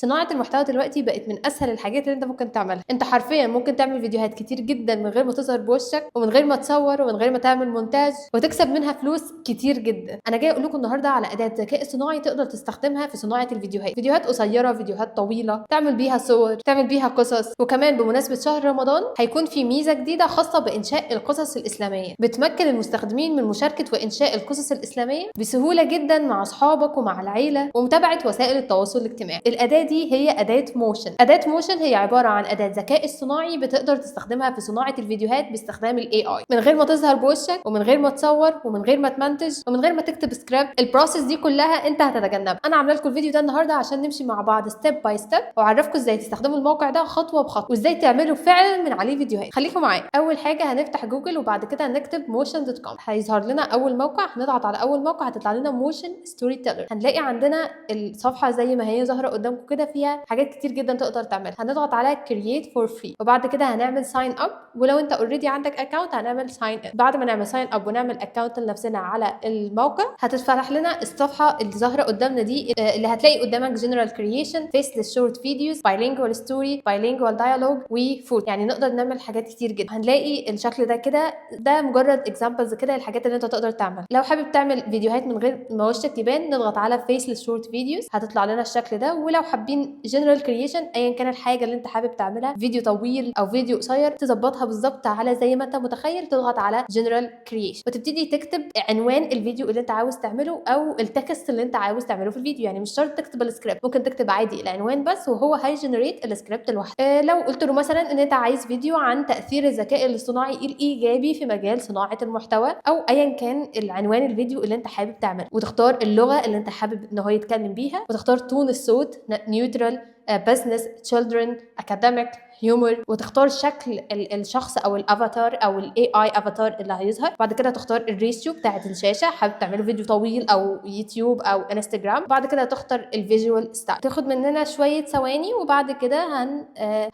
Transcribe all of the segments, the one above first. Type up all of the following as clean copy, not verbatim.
صناعة المحتوى دلوقتي بقت من أسهل الحاجات اللي أنت ممكن تعملها، أنت حرفيًا ممكن تعمل فيديوهات كتير جدًا من غير ما تظهر بوشك، ومن غير ما تصور، ومن غير ما تعمل مونتاج، وتكسب منها فلوس كتير جدًا. أنا جاية أقول لكم النهارده على أداة ذكاء اصطناعي تقدر تستخدمها في صناعة الفيديوهات، فيديوهات قصيرة، فيديوهات طويلة، تعمل بيها صور، تعمل بيها قصص، وكمان بمناسبة شهر رمضان هيكون في ميزة جديدة خاصة بإنشاء القصص الإسلامية، بتمكن المستخدمين من مشاركة وإنشاء القصص الإسلامية بسهولة جدًا مع أصحابك ومع العيلة، ومتابعة وسائل التواصل الاجتماعي. الأداة دي هي أداة موشن. أداة موشن هي عبارة عن أداة ذكاء اصطناعي بتقدر تستخدمها في صناعة الفيديوهات باستخدام ال AI من غير ما تظهر بوشك، ومن غير ما تصور، ومن غير ما تمنتج، ومن غير ما تكتب سكريبت. البروسيس دي كلها أنت هتتجنبها. أنا عاملة لكم الفيديو ده النهارده عشان نمشي مع بعض ستيب باي ستيب، وأعرفكم إزاي تستخدموا الموقع ده خطوة بخطوة، وإزاي تعملوا فعلا من عليه فيديوهات. خليكم معايا. أول حاجة هنفتح جوجل، وبعد كده هنكتب motion.com. هيظهر لنا أول موقع، هنضغط على أول موقع هتطلع لنا موشن ستوري تيلر. هنلاقي عندنا الصفحة زي ما هي ظاهرة قدامكم كده، فيها حاجات كتير جدا تقدر تعملها. هنضغط على create for free، وبعد كده هنعمل sign up، ولو انت اوريدي عندك اكونت هنعمل sign in. بعد ما نعمل sign up ونعمل اكونت لنفسنا على الموقع، هتتفتح لنا الصفحة اللي ظاهرة قدامنا دي، اللي هتلاقي قدامك general creation, faceless short videos, bilingual story, bilingual dialogue وفوت. يعني نقدر نعمل حاجات كتير جدا. هنلاقي الشكل ده كده، ده مجرد examples كده الحاجات اللي انت تقدر تعمل. لو حابب تعمل فيديوهات من غير ما وشك يبان، نضغط على faceless short videos، هتطلع لنا الشكل ده. ولو حابين general creation، ايا كان الحاجه اللي انت حابب تعملها، فيديو طويل او فيديو قصير، تظبطها بالظبط على زي ما انت متخيل. تضغط على general creation وتبتدي تكتب عنوان الفيديو اللي انت عاوز تعمله، او التكست اللي انت عاوز تعمله في الفيديو. يعني مش شرط تكتب السكريبت، ممكن تكتب عادي العنوان بس، وهو هيجنريت السكريبت لوحده. لو قلت له مثلا ان انت عايز فيديو عن تاثير الذكاء الاصطناعي الايجابي في مجال صناعه المحتوى، او ايا كان العنوان الفيديو اللي انت حابب تعمله، وتختار اللغه اللي انت حابب ان هو يتكلم بيها، وتختار تون الصوت نيوترال، بزنس، تشيلدرن، اكاديميك، هيومر، وتختار شكل الشخص او الافاتار او الاي اي افاتار اللي هيظهر. بعد كده تختار الريشيو بتاعه الشاشه، حابب تعمله فيديو طويل او يوتيوب او انستجرام. بعد كده تختار الفيجوال ستايل. تاخد مننا شويه ثواني، وبعد كده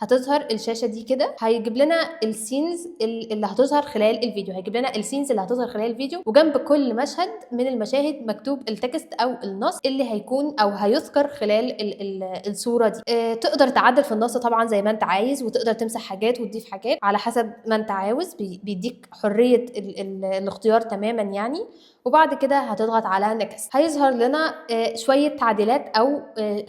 هتظهر الشاشه دي كده. هيجيب لنا السينز اللي هتظهر خلال الفيديو، هيجيب لنا السينز اللي هتظهر خلال الفيديو، وجنب كل مشهد من المشاهد مكتوب التكست او النص اللي هيكون او هيذكر خلال الصوره دي. تقدر تعدل في النص طبعا زي ما انت عايز، وتقدر تمسح حاجات وتضيف حاجات على حسب ما انت عاوز. بيديك حريه الاختيار تماما يعني. وبعد كده هتضغط على نكست، هيظهر لنا شويه تعديلات، او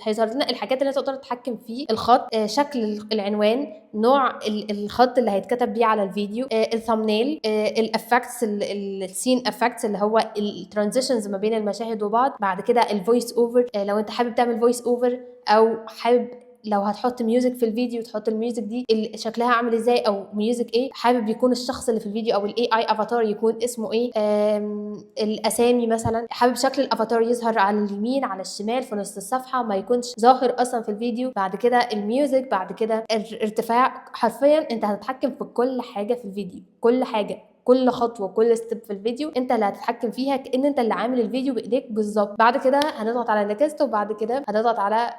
هيظهر لنا الحاجات اللي تقدر تتحكم فيه: الخط، شكل العنوان، نوع الخط اللي هيتكتب بيه على الفيديو، الثامنيل، الافكتس، السين افكتس اللي هو الترانزيشنز ما بين المشاهد وبعض. بعد كده الفويس اوفر، لو انت حابب تعمل فويس اوفر، او حابب لو هتحط ميوزك في الفيديو تحط الميوزك دي شكلها عامل ازاي، او ميوزك ايه. حابب يكون الشخص اللي في الفيديو او الاي اي افاتار يكون اسمه ايه. الاسامي مثلا، حابب شكل الافاتار يظهر على اليمين على الشمال في نص الصفحه، ما يكونش ظاهر اصلا في الفيديو. بعد كده الميوزك، بعد كده الارتفاع. حرفيا انت هتتحكم في كل حاجه في الفيديو، كل حاجه، كل خطوه، كل ستيب في الفيديو انت اللي هتتحكم فيها، كأن انت اللي عامل الفيديو بايديك بالظبط. بعد كده هنضغط على نيكست، وبعد كده هنضغط على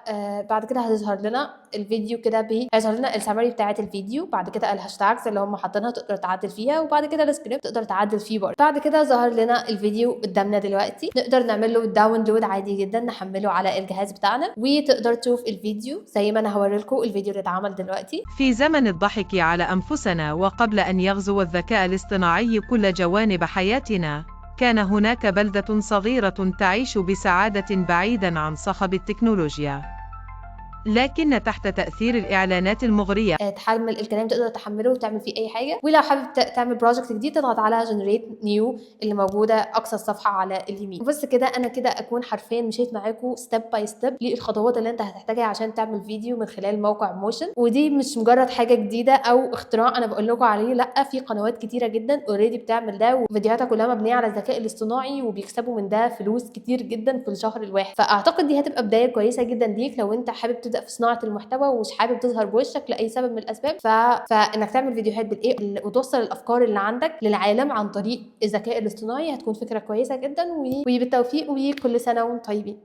بعد كده هتظهر لنا الفيديو كده هيظهر لنا السمري بتاعه الفيديو. بعد كده الهاشتاجز اللي هم حاطينها تقدر تعدل فيها، وبعد كده السكريبت تقدر تعدل فيه برضه. بعد كده ظهر لنا الفيديو قدامنا دلوقتي، نقدر نعمل له داونلود عادي جدا، نحمله على الجهاز بتاعنا، وتقدر تشوف الفيديو زي ما انا هوري لكم الفيديو اللي اتعمل دلوقتي. في زمن الضحك على أنفسنا، وقبل أن يغزو الذكاء الاصطناعي كل جوانب حياتنا، كان هناك بلدة صغيرة تعيش بسعادة بعيداً عن صخب التكنولوجيا، لكن تحت تأثير الإعلانات المغرية. تحمل الكلام، تقدر تحمله وتعمل فيه اي حاجه. ولو حابب تعمل بروجكت جديد، تضغط على جنريت نيو اللي موجوده اقصى الصفحه على اليمين. وبس كده انا كده اكون حرفيا مشيت معاكم ستيب باي ستيب للخطوات اللي انت هتحتاجها عشان تعمل فيديو من خلال موقع موشن. ودي مش مجرد حاجه جديده او اختراع انا بقول لكم عليه، لا، في قنوات كتيره جدا اوريدي بتعمل ده، وفيديوهاتها كلها مبنيه على الذكاء الاصطناعي، وبيكسبوا من ده فلوس كتير جدا في الشهر الواحد. فاعتقد دي هتبقى بدايه كويسه جدا ليك لو انت حابب تبدا في صناعه المحتوى ومش حابب تظهر بوشك لاي سبب من الاسباب. فانك تعمل فيديوهات بالاي وتوصل الافكار اللي عندك للعالم عن طريق الذكاء الاصطناعي هتكون فكره كويسه جدا. وبالتوفيق، وكل سنه وانتم طيبين.